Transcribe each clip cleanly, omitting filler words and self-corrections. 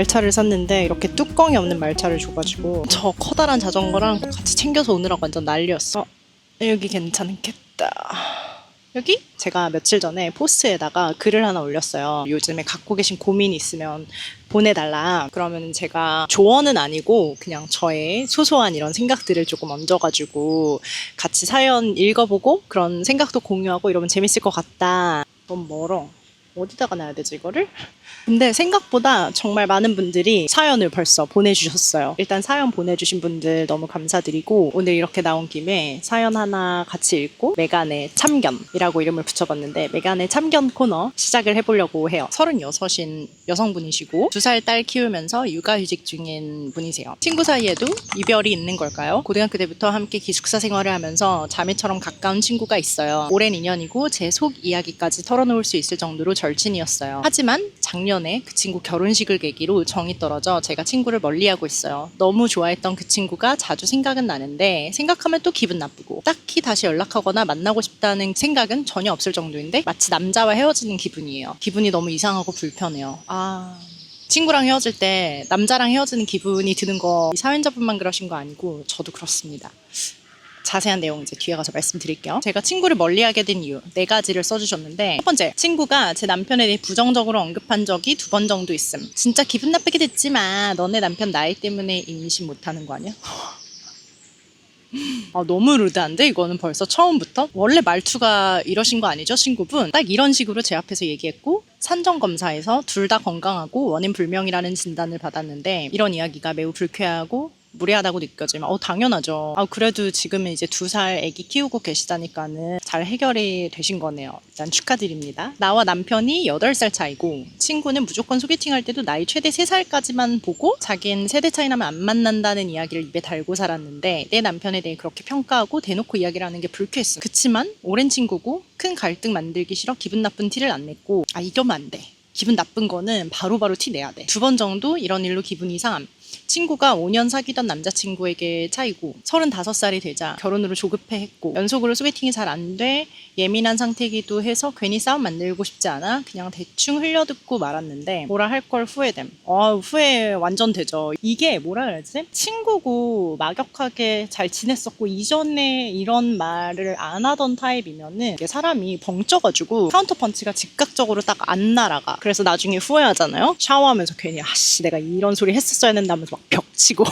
말차를 샀는데 이렇게 뚜껑이 없는 말차를 줘가지고 저 커다란 자전거랑 같이 챙겨서 오느라고 완전 난리였어. 여기 괜찮겠다. 여기? 제가 며칠 전에 포스트에다가 글을 하나 올렸어요. 요즘에 갖고 계신 고민이 있으면 보내달라. 그러면 제가 조언은 아니고 그냥 저의 소소한 이런 생각들을 조금 얹어가지고 같이 사연 읽어보고 그런 생각도 공유하고 이러면 재밌을 것 같다. 너무 멀어. 어디다가 놔야 되지 이거를? 근데 생각보다 정말 많은 분들이 사연을 벌써 보내주셨어요. 일단 사연 보내주신 분들 너무 감사드리고 오늘 이렇게 나온 김에 사연 하나 같이 읽고 메간의 참견이라고 이름을 붙여봤는데 메간의 참견 코너 시작을 해보려고 해요. 36인 여성분이시고 2살 딸 키우면서 육아휴직 중인 분이세요. 친구 사이에도 이별이 있는 걸까요? 고등학교 때부터 함께 기숙사 생활을 하면서 자매처럼 가까운 친구가 있어요. 오랜 인연이고 제 속 이야기까지 털어놓을 수 있을 정도로 절친이었어요. 하지만 작년에 그 친구 결혼식을 계기로 정이 떨어져 제가 친구를 멀리하고 있어요. 너무 좋아했던 그 친구가 자주 생각은 나는데 생각하면 또 기분 나쁘고 딱히 다시 연락하거나 만나고 싶다는 생각은 전혀 없을 정도인데 마치 남자와 헤어지는 기분이에요. 기분이 너무 이상하고 불편해요. 친구랑 헤어질 때 남자랑 헤어지는 기분이 드는 거 사연자분만 그러신 거 아니고 저도 그렇습니다. 자세한 내용 이제 뒤에 가서 말씀드릴게요. 제가 친구를 멀리하게 된 이유 4가지를 써주셨는데 첫 번째, 친구가 제 남편에 대해 부정적으로 언급한 적이 2번 정도 있음. 진짜 기분 나쁘게 됐지만 너네 남편 나이 때문에 임신 못하는 거 아니야? 너무 루드한데 이거는 벌써 처음부터? 원래 말투가 이러신 거 아니죠 친구분? 딱 이런 식으로 제 앞에서 얘기했고 산정검사에서 둘 다 건강하고 원인 불명이라는 진단을 받았는데 이런 이야기가 매우 불쾌하고 무례하다고 느껴지면 당연하죠. 그래도 지금은 이제 2살 아기 키우고 계시다니까는 잘 해결이 되신 거네요. 일단 축하드립니다. 나와 남편이 8살 차이고 친구는 무조건 소개팅할 때도 나이 최대 3살까지만 보고 자긴 세대 차이 나면 안 만난다는 이야기를 입에 달고 살았는데 내 남편에 대해 그렇게 평가하고 대놓고 이야기를 하는 게 불쾌했어. 그치만 오랜 친구고 큰 갈등 만들기 싫어 기분 나쁜 티를 안 냈고 이러면 안 돼. 기분 나쁜 거는 바로바로 티 내야 돼. 2번 정도 이런 일로 기분이 상함. 친구가 5년 사귀던 남자친구에게 차이고 35살이 되자 결혼으로 조급해했고 연속으로 소개팅이 잘 안 돼 예민한 상태이기도 해서 괜히 싸움 만들고 싶지 않아 그냥 대충 흘려듣고 말았는데 뭐라 할 걸 후회됨. 후회 완전 되죠. 이게 뭐라 그러지? 친구고 막역하게 잘 지냈었고 이전에 이런 말을 안 하던 타입이면은 이게 사람이 벙쪄가지고 카운터 펀치가 즉각적으로 딱 안 날아가. 그래서 나중에 후회하잖아요. 샤워하면서 괜히 내가 이런 소리 했었어야 된다면서 막 벽치고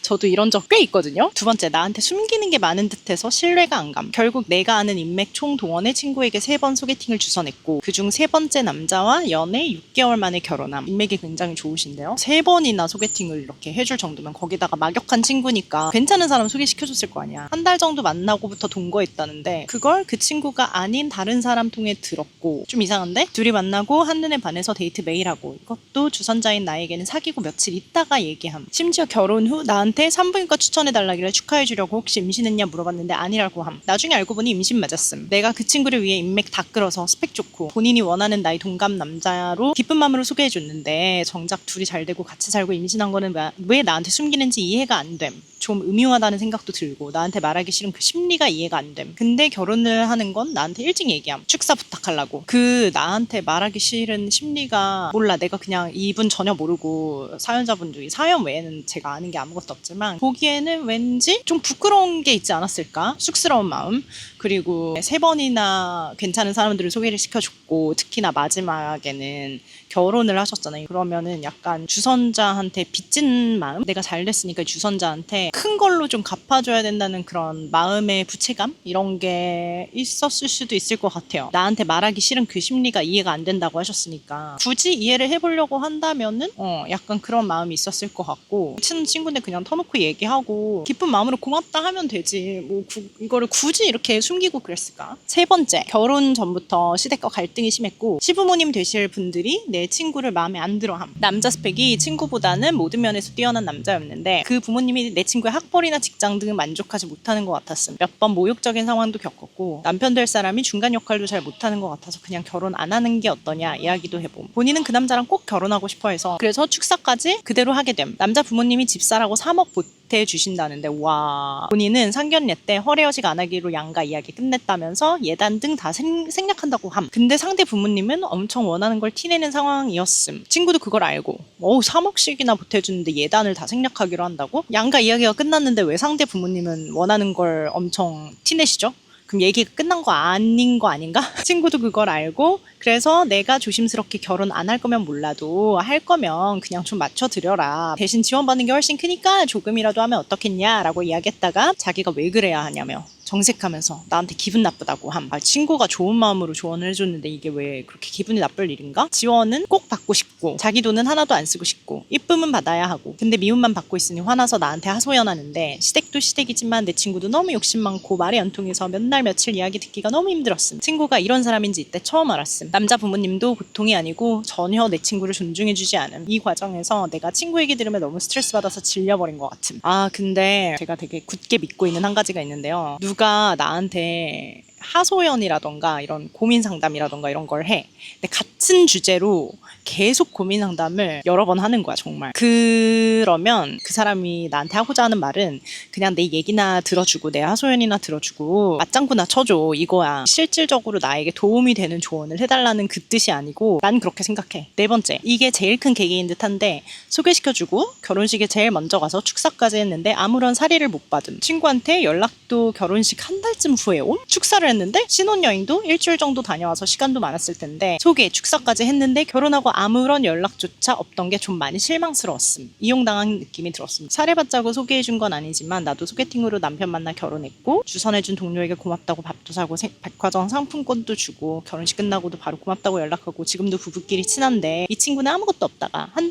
저도 이런 적 꽤 있거든요. 2번째, 나한테 숨기는 게 많은 듯해서 신뢰가 안 감. 결국 내가 아는 인맥 총동원에 친구에게 3번 소개팅을 주선했고 그중 3번째 남자와 연애 6개월 만에 결혼함. 인맥이 굉장히 좋으신데요. 3번이나 소개팅을 이렇게 해줄 정도면 거기다가 막역한 친구니까 괜찮은 사람 소개시켜줬을 거 아니야. 한 달 정도 만나고부터 동거했다는데 그걸 그 친구가 아닌 다른 사람 통해 들었고 좀 이상한데? 둘이 만나고 한눈에 반해서 데이트 매일 하고 이것도 주선자인 나에게는 사귀고 며칠 있다가 얘기함. 심지어 결혼 후 나한테 산부인과 추천해달라길래 축하해주려고 혹시 임신했냐 물어봤는데 아니라고 함. 나중에 알고 보니 임신 맞았음. 내가 그 친구를 위해 인맥 다 끌어서 스펙 좋고 본인이 원하는 나이 동갑 남자로 기쁜 마음으로 소개해줬는데 정작 둘이 잘 되고 같이 살고 임신한 거는 왜 나한테 숨기는지 이해가 안 됨. 좀 음흉하다는 생각도 들고 나한테 말하기 싫은 그 심리가 이해가 안 됨. 근데 결혼을 하는 건 나한테 일찍 얘기함. 축사 부탁하려고. 그 나한테 말하기 싫은 심리가 몰라. 내가 그냥 이분 전혀 모르고 사연자분 중에 사연 외에는 제가 아는 게 아무것도 없지만 보기에는 왠지 좀 부끄러운 게 있지 않았을까? 쑥스러운 마음. 그리고 3번이나 괜찮은 사람들을 소개를 시켜줬고 특히나 마지막에는 결혼을 하셨잖아요. 그러면은 약간 주선자한테 빚진 마음? 내가 잘 됐으니까 주선자한테 큰 걸로 좀 갚아줘야 된다는 그런 마음의 부채감? 이런 게 있었을 수도 있을 것 같아요. 나한테 말하기 싫은 그 심리가 이해가 안 된다고 하셨으니까 굳이 이해를 해보려고 한다면은 약간 그런 마음이 있었을 것 같고 친한 친구인데 그냥 터놓고 얘기하고 기쁜 마음으로 고맙다 하면 되지 뭐 이거를 굳이 이렇게 숨기고 그랬을까? 3번째, 결혼 전부터 시댁과 갈등이 심했고 시부모님 되실 분들이 내 친구를 마음에 안 들어함. 남자 스펙이 친구보다는 모든 면에서 뛰어난 남자였는데 그 부모님이 내 친구의 학벌이나 직장 등을 만족하지 못하는 것 같았음. 몇 번 모욕적인 상황도 겪었고 남편 될 사람이 중간 역할도 잘 못하는 것 같아서 그냥 결혼 안 하는 게 어떠냐 이야기도 해봄. 본인은 그 남자랑 꼭 결혼하고 싶어 해서 그래서 축사까지 그대로 하게 됨. 남자 부모님이 집사라고 3억 보태주신다는데 와. 본인은 상견례 때 허례허식 안 하기로 양가 이야기 끝냈다면서 예단 등 다 생략한다고 함. 근데 상대 부모님은 엄청 원하는 걸 티내는 상황 상황이었음. 친구도 그걸 알고 3억씩이나 보태주는데 예단을 다 생략하기로 한다고? 양가 이야기가 끝났는데 왜 상대 부모님은 원하는 걸 엄청 티내시죠? 그럼 얘기가 끝난 거 아닌 거 아닌가? 친구도 그걸 알고 그래서 내가 조심스럽게 결혼 안 할 거면 몰라도 할 거면 그냥 좀 맞춰드려라. 대신 지원받는 게 훨씬 크니까 조금이라도 하면 어떻겠냐라고 이야기했다가 자기가 왜 그래야 하냐며 정색하면서 나한테 기분 나쁘다고 함. 친구가 좋은 마음으로 조언을 해줬는데 이게 왜 그렇게 기분이 나쁠 일인가? 지원은 꼭 받고 싶고 자기 돈은 하나도 안 쓰고 싶고 이쁨은 받아야 하고 근데 미움만 받고 있으니 화나서 나한테 하소연하는데 시댁도 시댁이지만 내 친구도 너무 욕심 많고 말이 안 통해서 몇 날 며칠 이야기 듣기가 너무 힘들었음. 친구가 이런 사람인지 이때 처음 알았음. 남자 부모님도 보통이 아니고 전혀 내 친구를 존중해주지 않음. 이 과정에서 내가 친구 얘기 들으면 너무 스트레스 받아서 질려버린 것 같음. 근데 제가 되게 굳게 믿고 있는 한 가지가 있는데요. 누가 나한테 하소연이라던가 이런 고민 상담이라던가 이런 걸 해. 근데 같은 주제로 계속 고민 상담을 여러 번 하는 거야, 정말. 그러면 그 사람이 나한테 하고자 하는 말은 그냥 내 얘기나 들어주고 내 하소연이나 들어주고 맞장구나 쳐줘 이거야. 실질적으로 나에게 도움이 되는 조언을 해달라는 그 뜻이 아니고 난 그렇게 생각해. 네 번째, 이게 제일 큰 계기인 듯한데 소개시켜주고 결혼식에 제일 먼저 가서 축사까지 했는데 아무런 사리를 못 받음. 친구한테 연락도 결혼식 한 달쯤 후에 옴? 축사를 했는데 신혼여행도 일주일 정도 다녀와서 시간도 많았을 텐데 소개, 축사까지 했는데 결혼하고 아무런 연락조차 없던 게 좀 많이 실망스러웠음. 이용당한 느낌이 들었음. 사례받자고 소개해준 건 아니지만 나도 소개팅으로 남편 만나 결혼했고 주선해준 동료에게 고맙다고 밥도 사고 백화점 상품권도 주고 결혼식 끝나고도 바로 고맙다고 연락하고 지금도 부부끼리 친한데 이 친구는 아무것도 없다가 한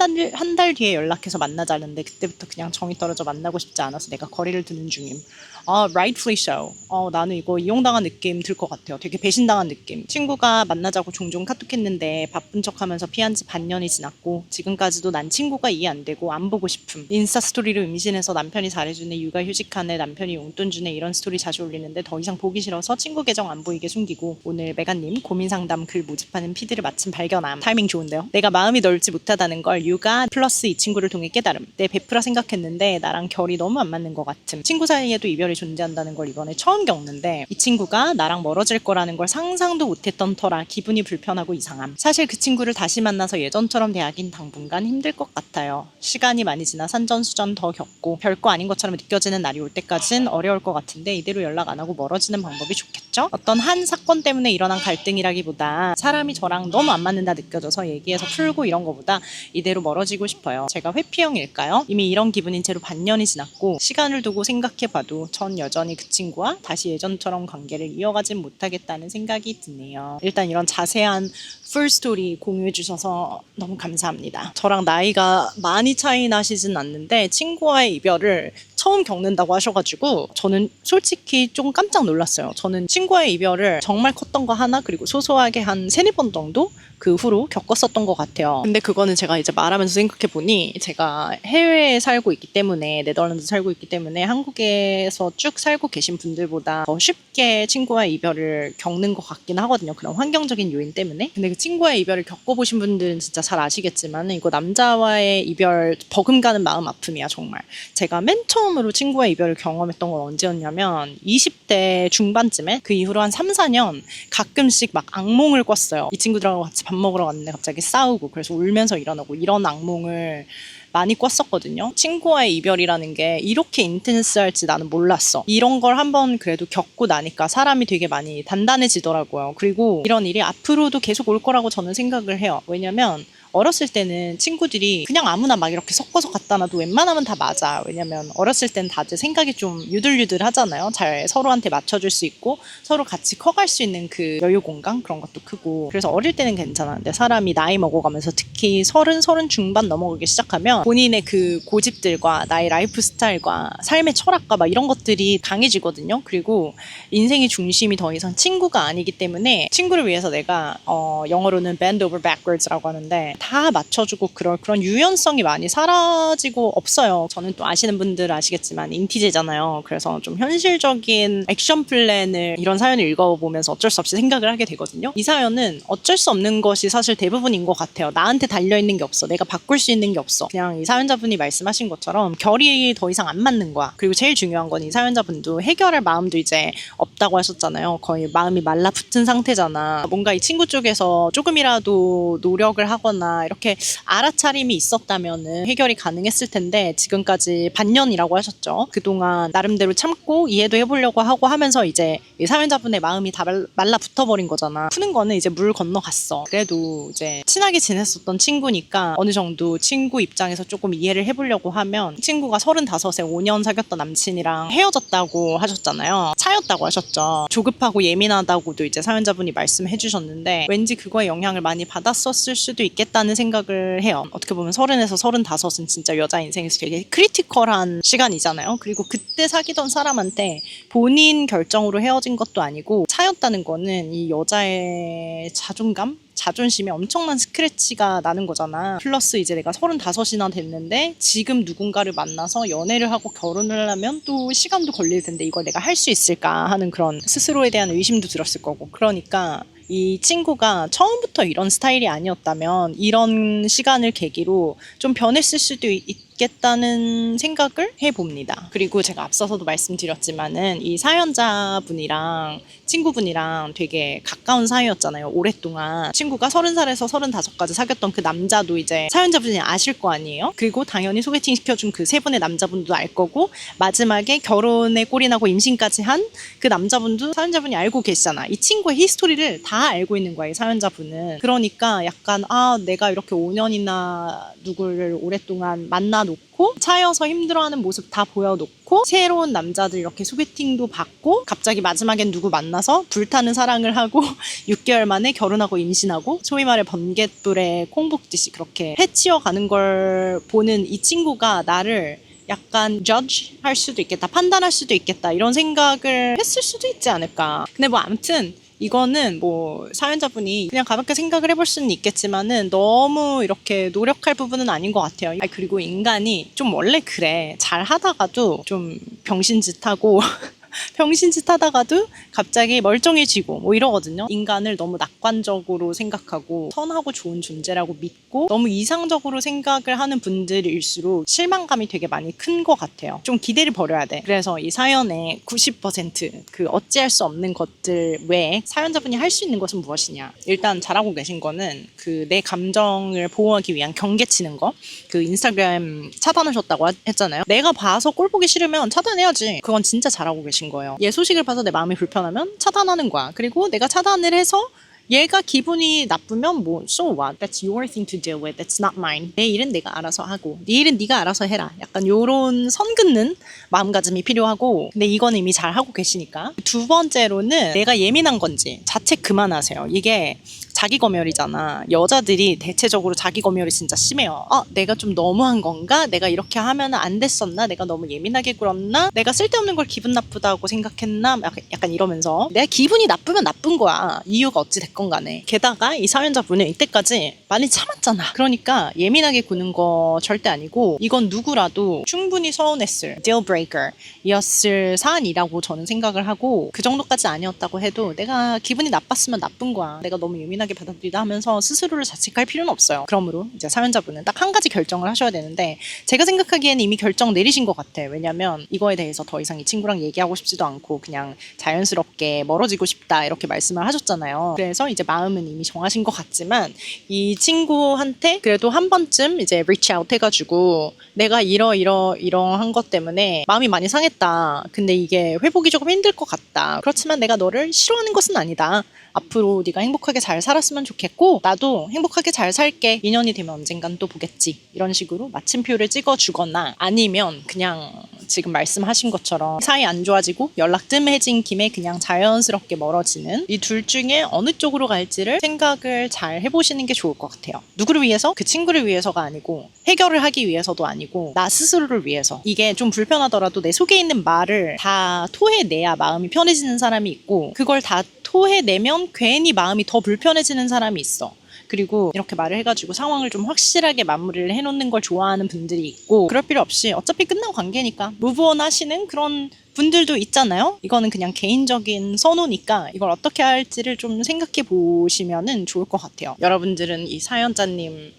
달 뒤에 연락해서 만나자는데 그때부터 그냥 정이 떨어져 만나고 싶지 않아서 내가 거리를 두는 중임. rightfully so. 나는 이거 이용당한 느낌 들 것 같아요. 되게 배신당한 느낌. 친구가 만나자고 종종 카톡했는데 바쁜 척하면서 피한 지 반년이 지났고 지금까지도 난 친구가 이해 안 되고 안 보고 싶음. 인스타 스토리를 임신해서 남편이 잘해주네, 육아휴직하네, 남편이 용돈 주네 이런 스토리 자주 올리는데 더 이상 보기 싫어서 친구 계정 안 보이게 숨기고 오늘 메가님 고민상담 글 모집하는 피드를 마침 발견함. 타이밍 좋은데요? 내가 마음이 넓지 못하다는 걸 육아 플러스 이 친구를 통해 깨달음. 내 베프라 생각했는데 나랑 결이 너무 안 맞는 것 같음. 친구 사이에도 이별이 존재한다는 걸 이번에 처음 겪는데 이 친구가 나랑 멀어질 거라는 걸 상상도 못했던 터라 기분이 불편하고 이상함. 사실 그 친구를 다시 만나서 예전처럼 대하긴 당분간 힘들 것 같아요. 시간이 많이 지나 산전수전 더 겪고 별거 아닌 것처럼 느껴지는 날이 올 때까진 어려울 것 같은데 이대로 연락 안 하고 멀어지는 방법이 좋겠죠? 어떤 한 사건 때문에 일어난 갈등이라기보다 사람이 저랑 너무 안 맞는다 느껴져서 얘기해서 풀고 이런 거보다 이대로 멀어지고 싶어요. 제가 회피형일까요? 이미 이런 기분인 채로 반년이 지났고 시간을 두고 생각해봐도 전 여전히 그 친구와 다시 예전처럼 관계를 이어가진 못하겠다는 생각이 드네요. 일단 이런 자세한 풀스토리 공유해 주셔서 너무 감사합니다. 저랑 나이가 많이 차이 나시진 않는데 친구와의 이별을 처음 겪는다고 하셔가지고 저는 솔직히 좀 깜짝 놀랐어요. 저는 친구와의 이별을 정말 컸던 거 하나 그리고 소소하게 한 3-4번 정도 그 후로 겪었었던 것 같아요. 근데 그거는 제가 이제 말하면서 생각해보니 제가 해외에 살고 있기 때문에 네덜란드 살고 있기 때문에 한국에서 쭉 살고 계신 분들보다 더 쉽게 친구와의 이별을 겪는 것 같긴 하거든요. 그런 환경적인 요인 때문에. 근데 그 친구와의 이별을 겪어보신 분들은 진짜 잘 아시겠지만 이거 남자와의 이별 버금가는 마음 아픔이야 정말. 제가 맨 처음으로 친구와의 이별을 경험했던 건 언제였냐면 20대 중반쯤에 그 이후로 한 3-4년 가끔씩 막 악몽을 꿨어요. 이 친구들하고 같이 밥 먹으러 갔는데 갑자기 싸우고 그래서 울면서 일어나고 이런 악몽을 많이 꿨었거든요. 친구와의 이별이라는 게 이렇게 인텐스할지 나는 몰랐어. 이런 걸 한번 그래도 겪고 나니까 사람이 되게 많이 단단해지더라고요. 그리고 이런 일이 앞으로도 계속 올 거라고 저는 생각을 해요. 왜냐면 어렸을 때는 친구들이 그냥 아무나 막 이렇게 섞어서 갖다 놔도 웬만하면 다 맞아. 왜냐면 어렸을 땐 다들 생각이 좀 유들유들 하잖아요. 잘 서로한테 맞춰줄 수 있고 서로 같이 커갈 수 있는 그 여유 공간 그런 것도 크고 그래서 어릴 때는 괜찮았는데 사람이 나이 먹어가면서 특히 30 중반 넘어가기 시작하면 본인의 그 고집들과 나의 라이프 스타일과 삶의 철학과 막 이런 것들이 강해지거든요. 그리고 인생의 중심이 더 이상 친구가 아니기 때문에 친구를 위해서 내가 영어로는 bend over backwards라고 하는데 다 맞춰주고 그런 유연성이 많이 사라지고 없어요. 저는 또 아시는 분들 아시겠지만 인티제잖아요. 그래서 좀 현실적인 액션 플랜을 이런 사연을 읽어보면서 어쩔 수 없이 생각을 하게 되거든요. 이 사연은 어쩔 수 없는 것이 사실 대부분인 것 같아요. 나한테 달려있는 게 없어. 내가 바꿀 수 있는 게 없어. 그냥 이 사연자분이 말씀하신 것처럼 결이 더 이상 안 맞는 거야. 그리고 제일 중요한 건 이 사연자분도 해결할 마음도 이제 없다고 하셨잖아요. 거의 마음이 말라붙은 상태잖아. 뭔가 이 친구 쪽에서 조금이라도 노력을 하거나 있구나 이렇게 알아차림이 있었다면은 해결이 가능했을 텐데 지금까지 반년이라고 하셨죠. 그동안 나름대로 참고 이해도 해보려고 하고 하면서 이제 이 사연자분의 마음이 다 말라붙어버린 거잖아. 푸는 거는 이제 물 건너갔어. 그래도 이제 친하게 지냈었던 친구니까 어느 정도 친구 입장에서 조금 이해를 해보려고 하면 친구가 35에 5년 사귀었던 남친이랑 헤어졌다고 하셨잖아요. 차였다고 하셨죠. 조급하고 예민하다고도 이제 사연자분이 말씀해 주셨는데 왠지 그거에 영향을 많이 받았었을 수도 있겠다는 생각을 해요. 어떻게 보면 30에서 35은 진짜 여자 인생에서 되게 크리티컬한 시간이잖아요. 그리고 그때 사귀던 사람한테 본인 결정으로 헤어진 것도 아니고 차였다는 거는 이 여자의 자존감? 자존심에 엄청난 스크래치가 나는 거잖아. 플러스 이제 내가 35이나 됐는데 지금 누군가를 만나서 연애를 하고 결혼을 하면 또 시간도 걸릴 텐데 이걸 내가 할 수 있을까 하는 그런 스스로에 대한 의심도 들었을 거고. 그러니까 이 친구가 처음부터 이런 스타일이 아니었다면 이런 시간을 계기로 좀 변했을 수도 있겠다는 생각을 해봅니다. 그리고 제가 앞서서도 말씀드렸지만은 이 사연자분이랑 친구분이랑 되게 가까운 사이였잖아요. 오랫동안. 친구가 30살에서 35까지 사귀었던 그 남자도 이제 사연자분이 아실 거 아니에요? 그리고 당연히 소개팅 시켜준 그 세 분의 남자분도 알 거고 마지막에 결혼에 꼴이나고 임신까지 한 그 남자분도 사연자분이 알고 계시잖아. 이 친구의 히스토리를 다 알고 있는 거야, 이 사연자분은. 그러니까 약간 내가 이렇게 5년이나 누구를 오랫동안 만나놓고 차여서 힘들어하는 모습 다 보여놓고 새로운 남자들 이렇게 소개팅도 받고 갑자기 마지막엔 누구 만나서 불타는 사랑을 하고 6개월 만에 결혼하고 임신하고 소위 말해 번갯불에 콩복듯이 그렇게 해치워가는 걸 보는 이 친구가 나를 약간 judge 할 수도 있겠다, 판단할 수도 있겠다 이런 생각을 했을 수도 있지 않을까. 근데 뭐 아무튼 이거는 뭐 사연자분이 그냥 가볍게 생각을 해볼 수는 있겠지만은 너무 이렇게 노력할 부분은 아닌 것 같아요. 그리고 인간이 좀 원래 그래. 잘 하다가도 좀 병신짓하고 병신짓 하다가도 갑자기 멀쩡해지고 뭐 이러거든요. 인간을 너무 낙관적으로 생각하고 선하고 좋은 존재라고 믿고 너무 이상적으로 생각을 하는 분들일수록 실망감이 되게 많이 큰 것 같아요. 좀 기대를 버려야 돼. 그래서 이 사연의 90% 어찌할 수 없는 것들 외에 사연자분이 할 수 있는 것은 무엇이냐. 일단 잘하고 계신 거는 내 감정을 보호하기 위한 경계치는 거. 인스타그램 차단하셨다고 했잖아요. 내가 봐서 꼴 보기 싫으면 차단해야지. 그건 진짜 잘하고 계신 거예요. 얘 소식을 봐서 내 마음이 불편하면 차단하는 거야. 그리고 내가 차단을 해서 얘가 기분이 나쁘면 뭐 so what? That's your thing to deal with. That's not mine. 내 일은 내가 알아서 하고 네 일은 네가 알아서 해라. 약간 요런 선 긋는 마음가짐이 필요하고 근데 이건 이미 잘 하고 계시니까. 두 번째로는 내가 예민한 건지 자책 그만하세요. 이게 자기 검열이잖아. 여자들이 대체적으로 자기 검열이 진짜 심해요. 내가 좀 너무한 건가? 내가 이렇게 하면 안 됐었나? 내가 너무 예민하게 굴었나? 내가 쓸데없는 걸 기분 나쁘다고 생각했나? 약간 이러면서 내가 기분이 나쁘면 나쁜 거야. 이유가 어찌 됐건 간에. 게다가 이 사연자분은 이때까지 많이 참았잖아. 그러니까 예민하게 구는 거 절대 아니고 이건 누구라도 충분히 서운했을 deal breaker 이었을 사안이라고 저는 생각을 하고 그 정도까지 아니었다고 해도 내가 기분이 나빴으면 나쁜 거야. 내가 너무 예민하게 받아들이다 하면서 스스로를 자책할 필요는 없어요. 그러므로 이제 사연자분은 딱 한 가지 결정을 하셔야 되는데 제가 생각하기에는 이미 결정 내리신 것 같아. 왜냐면 이거에 대해서 더 이상 이 친구랑 얘기하고 싶지도 않고 그냥 자연스럽게 멀어지고 싶다 이렇게 말씀을 하셨잖아요. 그래서 이제 마음은 이미 정하신 것 같지만 이 친구한테 그래도 한 번쯤 이제 reach out 해가지고 내가 이러한 것 때문에 마음이 많이 상했다. 근데 이게 회복이 조금 힘들 것 같다. 그렇지만 내가 너를 싫어하는 것은 아니다. 앞으로 네가 행복하게 잘 살았으면 좋겠고 나도 행복하게 잘 살게. 인연이 되면 언젠간 또 보겠지. 이런 식으로 마침표를 찍어주거나 아니면 그냥 지금 말씀하신 것처럼 사이 안 좋아지고 연락 뜸해진 김에 그냥 자연스럽게 멀어지는 이 둘 중에 어느 쪽으로 갈지를 생각을 잘 해보시는 게 좋을 것 같아요. 누구를 위해서? 그 친구를 위해서가 아니고 해결을 하기 위해서도 아니고 나 스스로를 위해서. 이게 좀 불편하더라도 내 속에 있는 말을 다 토해내야 마음이 편해지는 사람이 있고 그걸 다 토해내면 괜히 마음이 더 불편해지는 사람이 있어. 그리고 이렇게 말을 해가지고 상황을 좀 확실하게 마무리를 해놓는 걸 좋아하는 분들이 있고 그럴 필요 없이 어차피 끝난 관계니까 무브온 하시는 그런 분들도 있잖아요. 이거는 그냥 개인적인 선호니까 이걸 어떻게 할지를 좀 생각해 보시면 좋을 것 같아요. 여러분들은 이 사연자님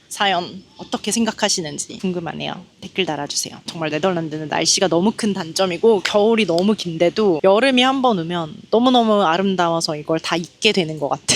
사연 어떻게 생각하시는지 궁금하네요. 댓글 달아주세요. 정말 네덜란드는 날씨가 너무 큰 단점이고 겨울이 너무 긴데도 여름이 한 번 오면 너무너무 아름다워서 이걸 다 잊게 되는 것 같아.